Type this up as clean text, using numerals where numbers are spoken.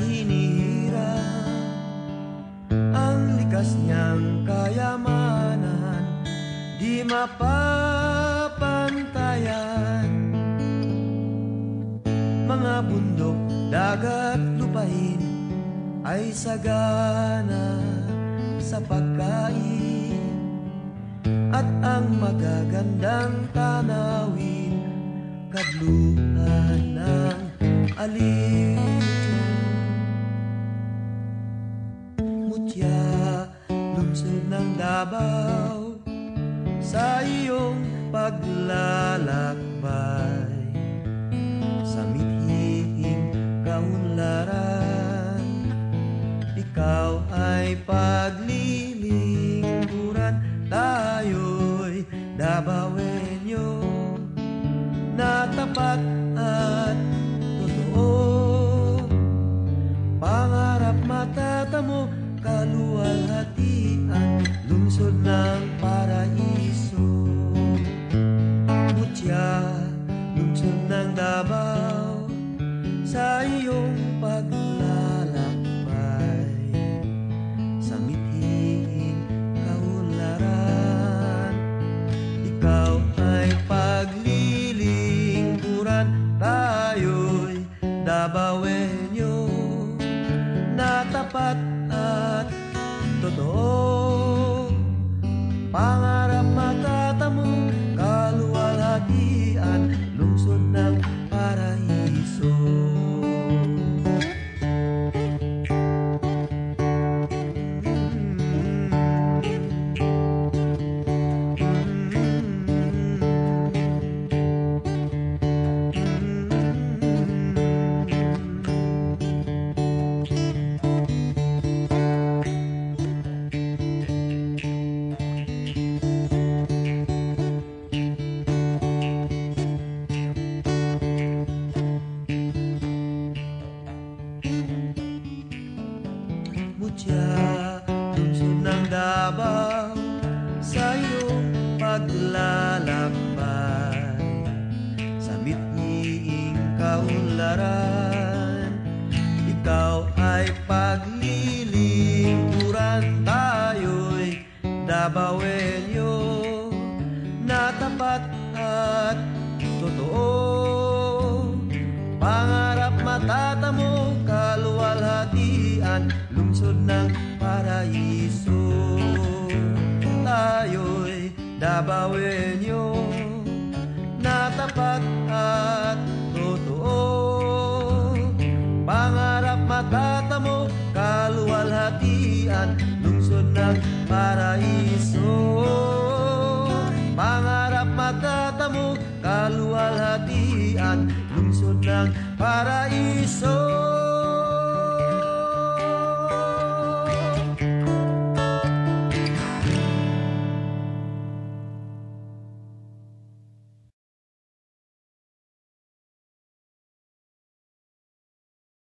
hinihirang ang likas niyang kayamanan, di mapapantayan. Mga bundok, dagat, lupain ay sagana sa pagkain, at ang magagandang tanawin kadluhan ng alin. Mutya, lungsod ng Davao, sa iyong paglalakbay, sa mithihing kaunlaran, ikaw ay paglilingkuran. Tayo'y Davaoenyo na tapat at totoo, pangarap matatamo, kaluwalhatian, lungsod ng paraiso. Mutya, lungsod ng Davao, sa iyong paglalakbay, sa mithihing kaunlaran, ikaw ay paglilingkuran. Tayo'y Davaoenyo na tapat at totoo, pangarap matatamo, kaluwalhatian, lungsod ng paraiso. Mutya, lungsod ng Davao, sa iyong paglalakbay, sa mithihing kaunlaran, ikaw ay paglilingkuran. Tayo'y Davaoenyo na tapat at totoo, pangarap matatamo, kaluwalhatian, lungsod ng paraiso. Tayo'y Davaoenyo na tapat at totoo, pangarap matatamo, kaluwalhatian, lungsod ng paraiso. Pangarap matatamo, kaluwalhatian, lungsod ng paraiso.